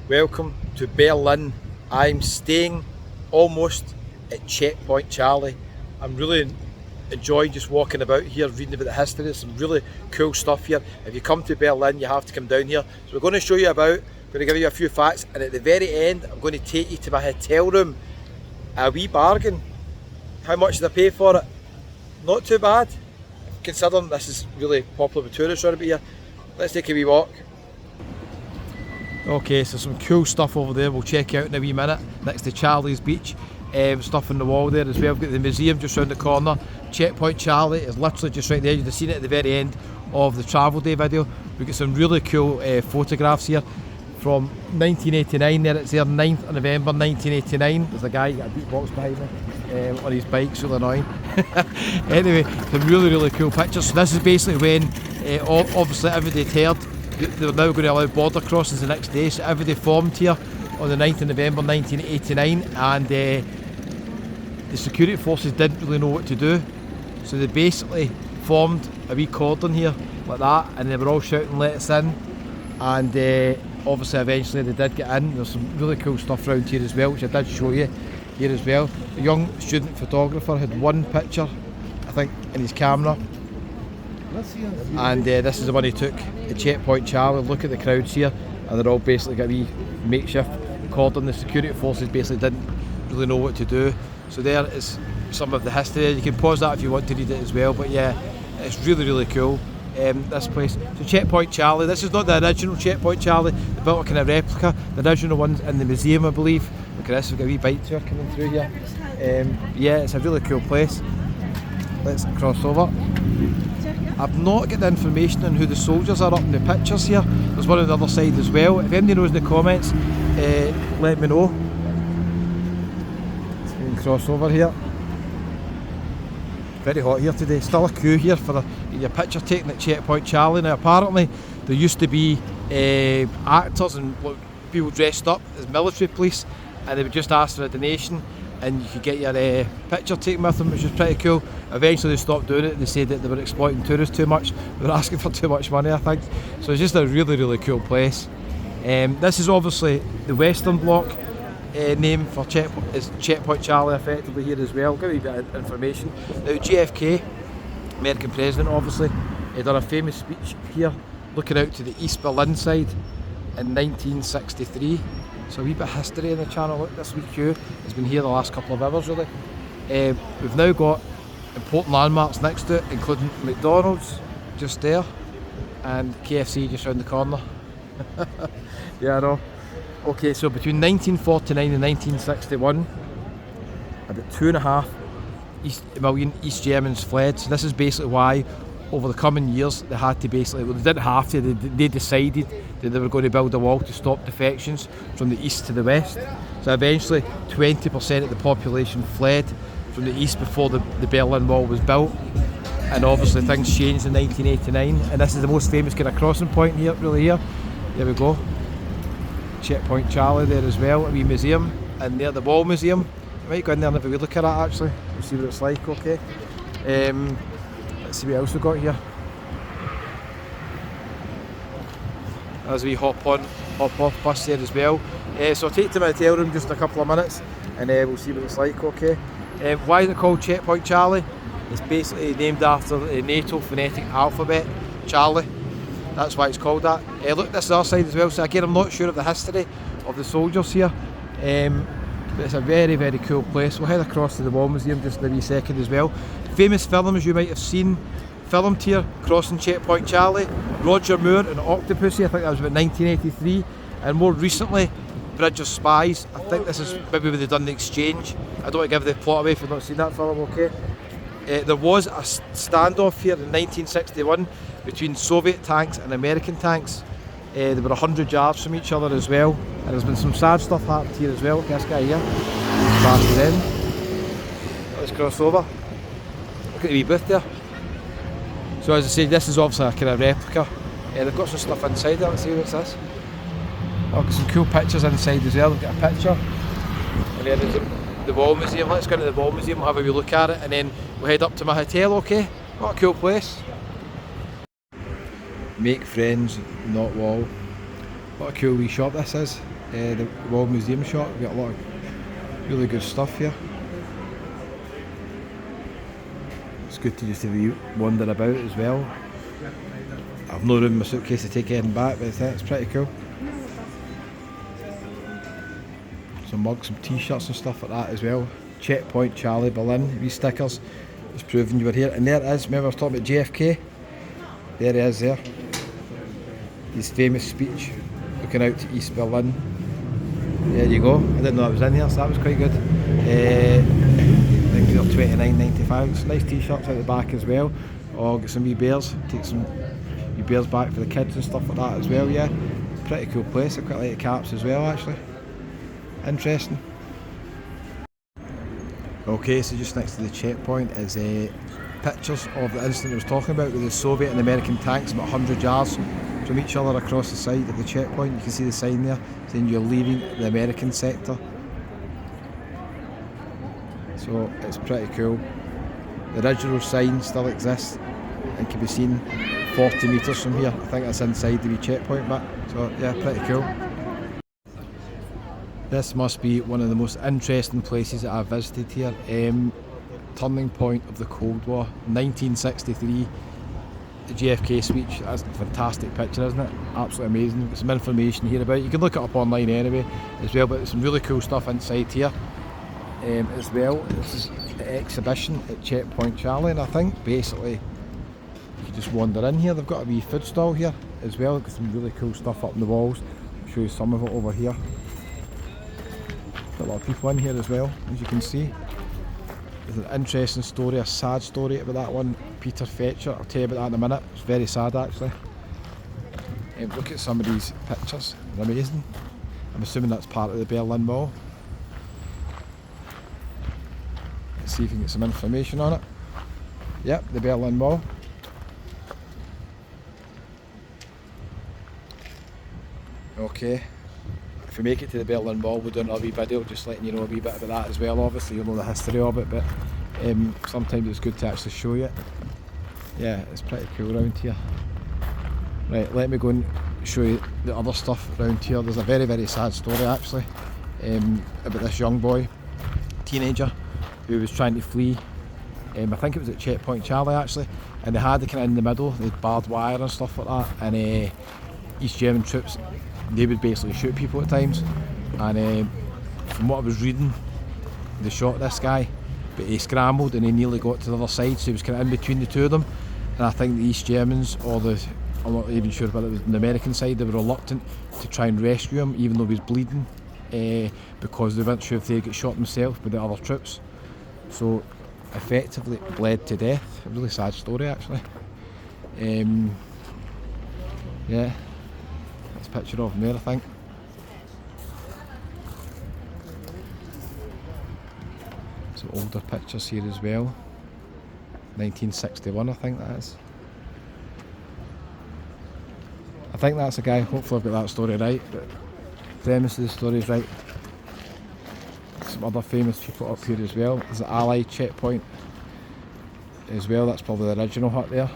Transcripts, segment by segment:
Welcome to Berlin. I'm staying almost at Checkpoint Charlie. I'm really enjoying just walking about here, reading about the history. There's some really cool stuff here. If you come to Berlin, you have to come down here. So we're going to show you about, I'm going to give you a few facts, and at the very end, I'm going to take you to my hotel room. A wee bargain. How much did I pay for it? Not too bad, considering this is really popular with tourists around about here. Let's take a wee walk. Okay, so some cool stuff over there we'll check out in a wee minute, next to Charlie's Beach. Stuff on the wall there as well. We've got the museum just round the corner. Checkpoint Charlie is literally just right there. You've seen it at the very end of the travel day video. We've got some really cool photographs here from 1989 there. It's there, 9th of November 1989. There's a guy, got a beatbox behind me on his bike, it's really annoying. Anyway, some really cool pictures. So this is basically when obviously everybody had heard they were now going to allow border crossings the next day, so everybody formed here on the 9th of November 1989, and the security forces didn't really know what to do, so they basically formed a wee cordon here like that, and they were all shouting "let us in," and obviously eventually they did get in. There's some really cool stuff around here as well, which I did show you here as well. A young student photographer had one picture, I think, in his camera, and this is the one he took at Checkpoint Charlie. Look at the crowds here, and they're all basically got a wee makeshift cordon. The security forces basically didn't really know what to do. So there is some of the history. You can pause that if you want to read it as well, but yeah, it's really cool, this place. So Checkpoint Charlie, this is not the original Checkpoint Charlie, they built a kind of replica. The original one's in the museum, I believe. Look at this, we've got a wee bike tour coming through here. Yeah, it's a really cool place. Let's cross over. I've not got the information on who the soldiers are up in the pictures here. There's one on the other side as well. If anybody knows in the comments, let me know. So we can cross over here. Very hot here today. Still a queue here for your picture taken at Checkpoint Charlie. Now apparently there used to be actors and people dressed up as military police, and they would just ask for a donation and you could get your picture taken with them, which was pretty cool. Eventually they stopped doing it. They said that they were exploiting tourists too much. They were asking for too much money, I think. So it's just a really cool place. This is obviously the Western Bloc name for Checkpoint Charlie effectively here as well. Give me a bit of information. Now JFK, American president obviously, he done a famous speech here looking out to the East Berlin side in 1963. So a wee bit of history in the channel. Look, this wee queue has been here the last couple of hours really. We've now got important landmarks next to it, including McDonald's just there and KFC just round the corner. Yeah, I know. Okay, so between 1949 and 1961, about 2.5 million East Germans fled. So this is basically why over the coming years they had to basically, well, they didn't have to, they decided that they were going to build a wall to stop defections from the east to the west. So eventually 20% of the population fled from the east before the Berlin Wall was built, and obviously things changed in 1989, and this is the most famous kind of crossing point here, really here. There we go. Checkpoint Charlie there as well, a wee museum, and there the Wall Museum. I might go in there and have a wee look at it actually, we'll see what it's like, okay. Let's see what else we've got here. There's a wee hop off bus there as well. So I'll take you to my hotel room just in a couple of minutes and we'll see what it's like, okay. Why is it called Checkpoint Charlie? It's basically named after the NATO phonetic alphabet, Charlie. That's why it's called that. Look, this is our side as well, so again I'm not sure of the history of the soldiers here. But it's a very cool place. We'll head across to the Wall Museum just in a wee second as well. Famous films you might have seen filmed here, crossing Checkpoint Charlie. Roger Moore and Octopussy, I think that was about 1983. And more recently, Bridge of Spies. I think this is maybe where they've done the exchange. I don't want to give the plot away if you've not seen that film, okay? There was a standoff here in 1961 between Soviet tanks and American tanks. They were 100 yards from each other as well, and there's been some sad stuff happened here as well. Look at this guy here, bashed in. Let's cross over. Look at the wee booth there. So as I said, this is obviously a kind of replica. They've got some stuff inside there. Let's see what's this. Oh, got some cool pictures inside as well. We've got a picture, and then there's the Wall Museum. Let's go into the Wall Museum, we'll have a wee look at it, and then we'll head up to my hotel, okay? What a cool place. Make friends, not wall. What a cool wee shop this is. the World Museum shop. We've got a lot of really good stuff here. It's good to just have a wander about as well. I've no room in my suitcase to take anything back, but I think it's pretty cool. Some mugs, some t-shirts and stuff like that as well. Checkpoint Charlie Berlin, wee stickers, just proving you were here. And there it is, remember I was talking about JFK? There he is there. His famous speech, looking out to East Berlin. There you go, I didn't know that was in here, so that was quite good. I think they're $29.95. It's nice t-shirts out the back as well. Oh, get some wee bears, take some wee bears back for the kids and stuff like that as well, yeah. Pretty cool place, I quite like the caps as well actually. Interesting. Okay, so just next to the checkpoint is pictures of the incident I was talking about with the Soviet and American tanks about 100 yards from each other across the side of the checkpoint. You can see the sign there saying you're leaving the American sector. So it's pretty cool. The original sign still exists and can be seen 40 metres from here. I think that's inside the wee checkpoint bit. So yeah, pretty cool. This must be one of the most interesting places that I've visited here. Turning point of the Cold War, 1963. The JFK speech. That's a fantastic picture, isn't it? Absolutely amazing. Got some information here about it. You can look it up online anyway as well, but there's some really cool stuff inside here as well. This is the exhibition at Checkpoint Charlie, and I think basically you can just wander in here. They've got a wee food stall here as well. Got some really cool stuff up on the walls. I'll show you some of it over here. Got a lot of people in here as well, as you can see. There's an interesting story, a sad story about that one. Peter Fetcher, I'll tell you about that in a minute. It's very sad actually. Look at some of these pictures, they're amazing. I'm assuming that's part of the Berlin Wall. Let's see if we can get some information on it. Yep, the Berlin Wall. Okay. If we make it to the Berlin Wall, we'll do another wee video just letting you know a wee bit about that as well. Obviously you'll know the history of it, but sometimes it's good to actually show you it. Yeah, it's pretty cool around here. Right, let me go and show you the other stuff around here. There's a very, very sad story actually about this young boy, teenager, who was trying to flee. I think it was at Checkpoint Charlie actually, and they had it kind of in the middle, they had barbed wire and stuff like that, and East German troops, they would basically shoot people at times, and from what I was reading, they shot this guy, but he scrambled and he nearly got to the other side, so he was kind of in between the two of them. And I think the East Germans, or I'm not even sure whether it was the American side, they were reluctant to try and rescue him even though he was bleeding, because they weren't sure if they'd get shot themselves by the other troops. So effectively bled to death. A really sad story actually. Yeah, that's a picture of him there I think. Some older pictures here as well. 1961 I think that is. I think that's a guy, hopefully I've got that story right, but the premise of the story is right. Some other famous people up here as well. There's an Allied checkpoint as well, that's probably the original hut there.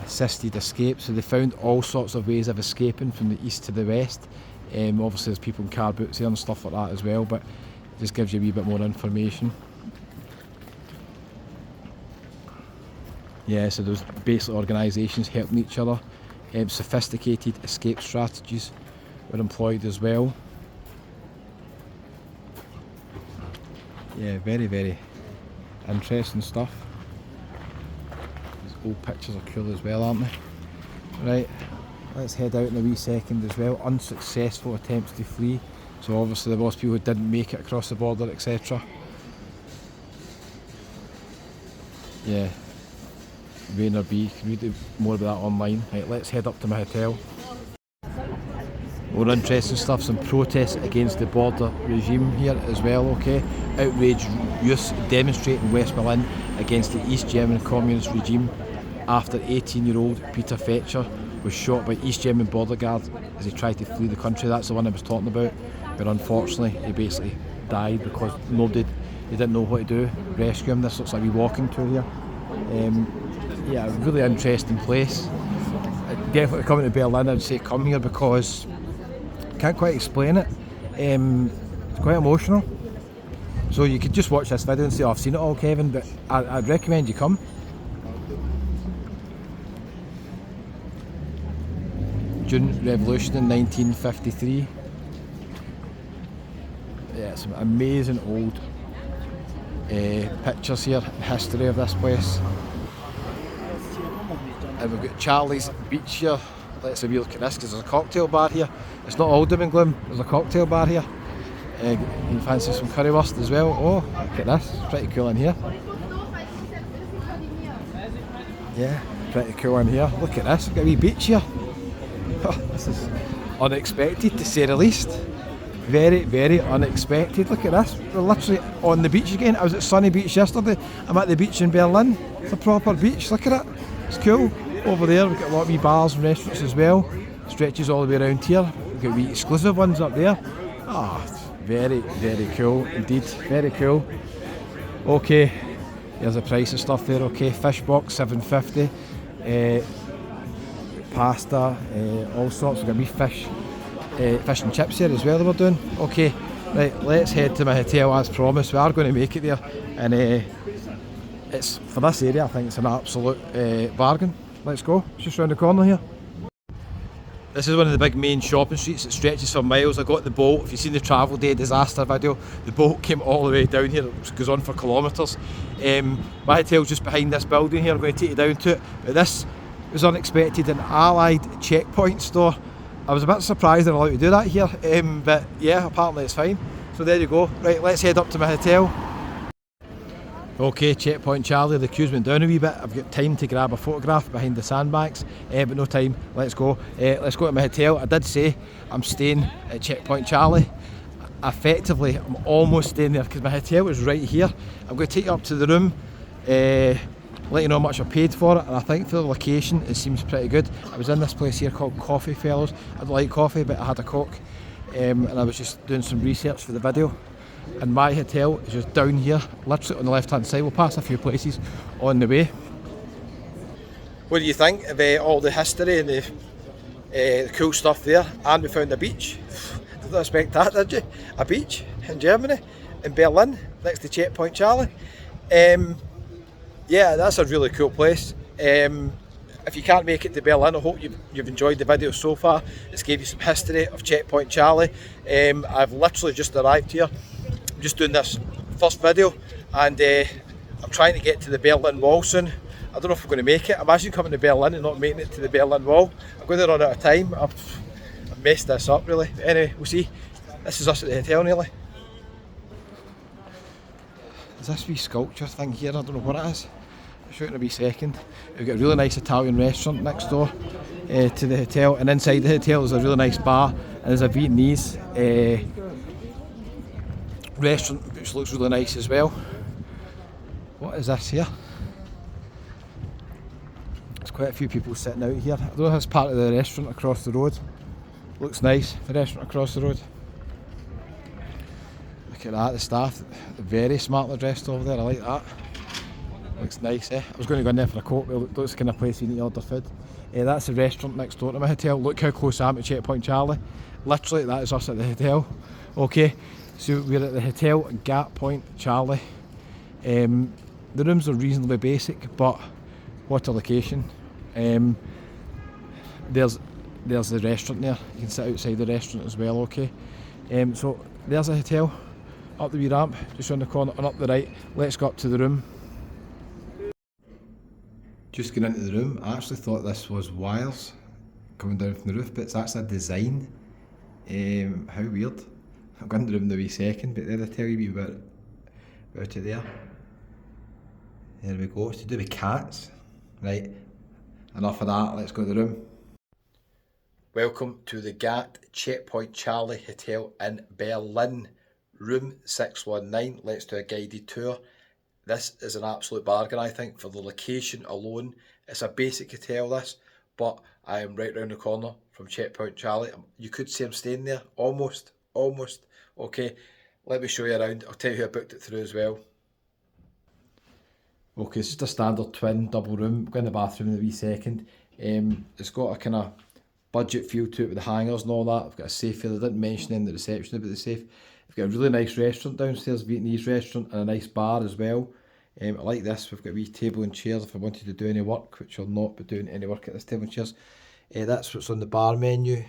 Assisted escape, so they found all sorts of ways of escaping from the east to the west. Obviously there's people in car boots here and stuff like that as well, but it just gives you a wee bit more information. Yeah, so there's basically organisations helping each other. Sophisticated escape strategies were employed as well. Yeah, very, very interesting stuff. These old pictures are cool as well, aren't they? Right, let's head out in a wee second as well. Unsuccessful attempts to flee. So obviously there was people who didn't make it across the border, etc. Yeah. Rainer B, you can read more about that online. Right, let's head up to my hotel. More interesting stuff, some protests against the border regime here as well, okay? Outraged youths demonstrate in West Berlin against the East German communist regime after 18-year-old Peter Fetcher was shot by East German border guards as he tried to flee the country. That's the one I was talking about, but unfortunately he basically died because they didn't know what to do, rescue him. This looks like a wee walking tour here. Yeah, a really interesting place. Definitely coming to Berlin, I'd say come here because can't quite explain it. It's quite emotional. So you could just watch this video and say, oh, I've seen it all, Kevin, but I'd recommend you come. June Revolution in 1953. Yeah, some amazing old pictures here, history of this place. And we've got Charlie's Beach here. Let's have a look at this because there's a cocktail bar here. It's not all doom and gloom, there's a cocktail bar here. You fancy some currywurst as well? Oh, look at this, it's pretty cool in here. Yeah, pretty cool in here. Look at this, we've got a wee beach here. Oh, this is unexpected to say the least. Very, very unexpected. Look at this, we're literally on the beach again. I was at Sunny Beach yesterday, I'm at the beach in Berlin. It's a proper beach, look at it, it's cool. Over there we've got a lot of wee bars and restaurants as well. Stretches all the way around here. We've got wee exclusive ones up there. Ah, very, very cool indeed, very cool. Okay, there's the price of stuff there. Okay, fish box £7.50. Pasta, all sorts. We've got wee fish and chips here as well that we're doing. Okay, right, let's head to my hotel as promised. We are going to make it there, and it's for this area. I think it's an absolute bargain. Let's go. It's just round the corner here. This is one of the big main shopping streets. It stretches for miles. I got the boat. If you've seen the Travel Day disaster video, the boat came all the way down here. It goes on for kilometres. My hotel's just behind this building here. I'm going to take you down to it. But this was unexpected. An Allied checkpoint store. I was a bit surprised they're allowed to do that here. But yeah, apparently it's fine. So there you go. Right, let's head up to my hotel. Okay, Checkpoint Charlie, the queue's went down a wee bit. I've got time to grab a photograph behind the sandbags, but no time. Let's go. Let's go to my hotel. I did say I'm staying at Checkpoint Charlie. Effectively, I'm almost staying there because my hotel is right here. I'm going to take you up to the room, let you know how much I paid for it, and I think for the location it seems pretty good. I was in this place here called Coffee Fellows. I don't like coffee, but I had a Coke, and I was just doing some research for the video. And my hotel is just down here, literally on the left hand side. We'll pass a few places on the way. What do you think of all the history and the cool stuff there? And we found a beach. Didn't expect that, did you? A beach in Germany, in Berlin, next to Checkpoint Charlie. Yeah, that's a really cool place. If you can't make it to Berlin, I hope you've enjoyed the video so far. It's gave you some history of Checkpoint Charlie. I've literally just arrived here. I'm just doing this first video, and I'm trying to get to the Berlin Wall soon. I don't know if I'm going to make it. Imagine coming to Berlin and not making it to the Berlin Wall. I'm going to run out of time. I've messed this up really. But anyway, we'll see. This is us at the hotel nearly. There's this wee sculpture thing here, I don't know what it is. I'll show you in a wee second. We've got a really nice Italian restaurant next door to the hotel, and inside the hotel there's a really nice bar, and there's a Vietnamese restaurant which looks really nice as well. What is this here? There's quite a few people sitting out here. I don't know if it's part of the restaurant across the road. Looks nice, the restaurant across the road. Look at that, the staff, very smartly dressed over there, I like that. Looks nice, eh? I was going to go in there for a Coke, but that's the kind of place you need to order food. That's the restaurant next door to my hotel. Look how close I am to Checkpoint Charlie. Literally, that is us at the hotel. Okay, so we're at the hotel Gap Point Charlie. The rooms are reasonably basic, but what a location. There's the restaurant there. You can sit outside the restaurant as well, okay? So there's a hotel. Up the wee ramp, just around the corner, and up the right. Let's go up to the room. Just going into the room, I actually thought this was wires coming down from the roof, but it's actually a design. How weird. I'll go into the room in a wee second, but then I'll tell you about it there. There we go, it's to do with cats. Right, enough of that, let's go to the room. Welcome to the GAT Checkpoint Charlie Hotel in Berlin. Room 619, let's do a guided tour. This is an absolute bargain, I think, for the location alone. It's a basic hotel, this, but I am right round the corner from Checkpoint Charlie. You could say I'm staying there, almost. Okay, let me show you around. I'll tell you who I booked it through as well. Okay, it's just a standard twin double room. Go in the bathroom in a wee second. It's got a kind of budget feel to it with the hangers and all that. I've got a safe here. They didn't mention in the reception about the safe. We've got a really nice restaurant downstairs, Vietnamese restaurant, and a nice bar as well. I like this. We've got a wee table and chairs if I wanted to do any work, which I'll not be doing any work at this table and chairs. That's what's on the bar menu.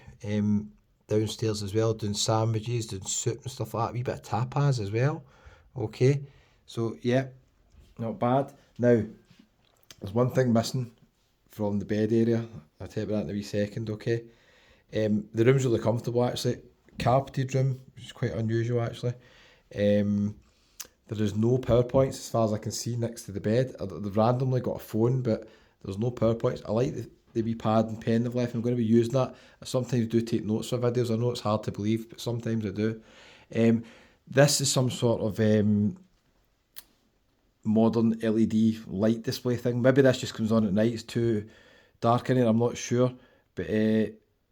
Downstairs as well, doing sandwiches, doing soup and stuff like that. A wee bit of tapas as well. Okay, so yeah, not bad. Now, there's one thing missing from the bed area. I'll tell you about that in a wee second, okay? The room's really comfortable actually. Carpeted room, which is quite unusual actually. There is no power points as far as I can see next to the bed. They've randomly got a phone, but there's no power points. I like the wee pad and pen they've left. I'm going to be using that. I sometimes do take notes for videos. I know it's hard to believe, but sometimes I do. This is some sort of modern LED light display thing. Maybe this just comes on at night. It's too dark in here, I'm not sure. But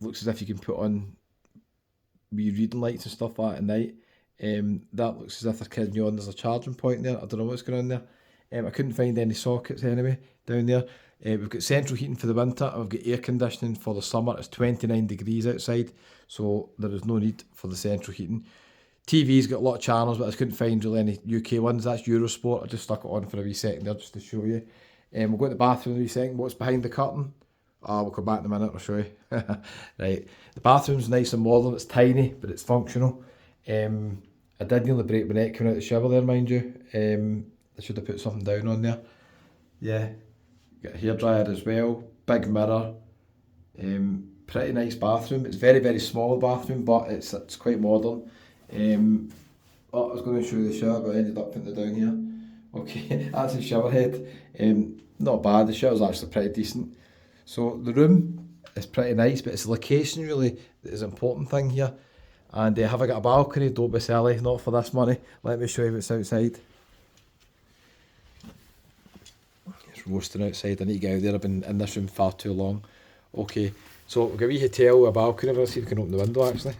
looks as if you can put on wee reading lights and stuff like that at night. That looks as if they're kidding you on. There's a charging point there. I don't know what's going on there. I couldn't find any sockets anyway down there. We've got central heating for the winter and we've got air conditioning for the summer. It's 29 degrees outside, so there is no need for the central heating. TV's got a lot of channels, but I couldn't find really any UK ones. That's Eurosport. I just stuck it on for a wee second there just to show you. We'll go to the bathroom in a wee second. What's behind the curtain? We'll come back in a minute, I'll show you. Right, the bathroom's nice and modern. It's tiny, but it's functional. I did nearly break my neck coming out the shower there, mind you. I should have put something down on there. Yeah, got a hairdryer as well. Big mirror. Pretty nice bathroom. It's very, very small bathroom, but it's quite modern. I was going to show you the shower, but I ended up putting it down here. Okay, that's the shower head. Not bad. The shower's actually pretty decent. So the room is pretty nice, but it's the location really that is the important thing here. And have I got a balcony? Don't be silly, not for this money. Let me show you what's outside. It's roasting outside. I need to get out there. I've been in this room far too long. Okay, so we've got a wee hotel with a balcony. Let's see if we can open the window actually.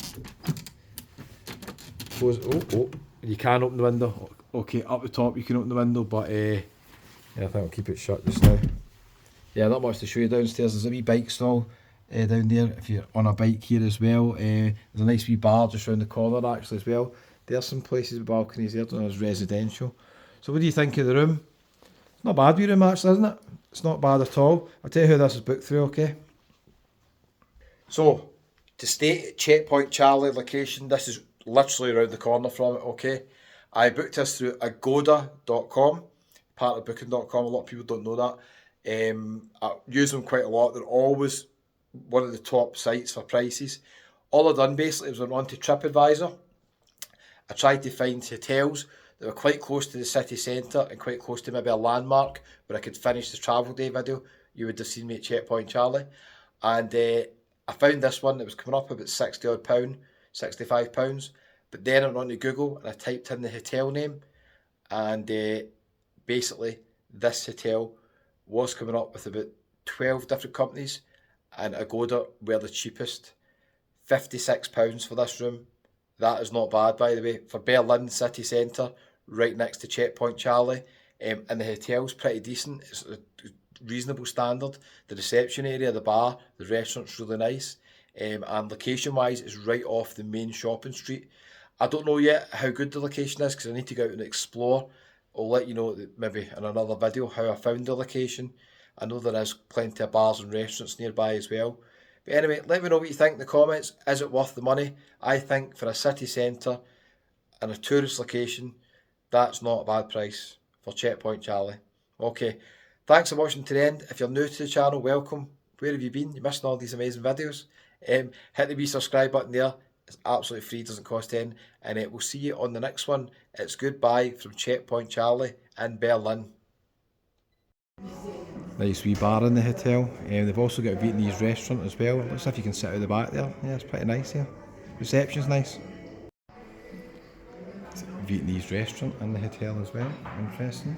Oh, you can open the window. Okay, up the top you can open the window, but yeah, I think I'll keep it shut just now. Yeah, not much to show you downstairs. There's a wee bike stall down there if you're on a bike here as well. There's a nice wee bar just around the corner actually as well. There's some places with balconies there, there's residential. So what do you think of the room? It's not a bad wee room actually, isn't it? It's not bad at all. I'll tell you how this is booked through, okay? So, to stay at Checkpoint Charlie location, this is literally around the corner from it, okay? I booked this through agoda.com, part of booking.com. A lot of people don't know that. I use them quite a lot. They're always one of the top sites for prices. All I done basically was went on to TripAdvisor. I tried to find hotels that were quite close to the city centre and quite close to maybe a landmark where I could finish the travel day video. You would have seen me at Checkpoint Charlie. And I found this one that was coming up about £60 odd, £65. But then I went on to Google and I typed in the hotel name, and basically this hotel was coming up with about 12 different companies, and Agoda were the cheapest. £56 for this room. That is not bad, by the way, for Berlin city centre, right next to Checkpoint Charlie. And the hotel's pretty decent. It's a reasonable standard. The reception area, the bar, the restaurant's really nice. And location-wise, it's right off the main shopping street. I don't know yet how good the location is because I need to go out and explore. I'll let you know maybe in another video how I found the location. I know there is plenty of bars and restaurants nearby as well. But anyway, let me know what you think in the comments. Is it worth the money? I think for a city centre and a tourist location, that's not a bad price for Checkpoint Charlie. Okay, thanks for watching to the end. If you're new to the channel, welcome. Where have you been? You're missing all these amazing videos. Hit the wee subscribe button there. It's absolutely free, doesn't cost anything. And we'll see you on the next one. It's goodbye from Checkpoint Charlie in Berlin. Nice wee bar in the hotel. They've also got a Vietnamese restaurant as well. It looks like you can sit out the back there. Yeah, it's pretty nice here. Reception's nice. It's a Vietnamese restaurant in the hotel as well. Interesting.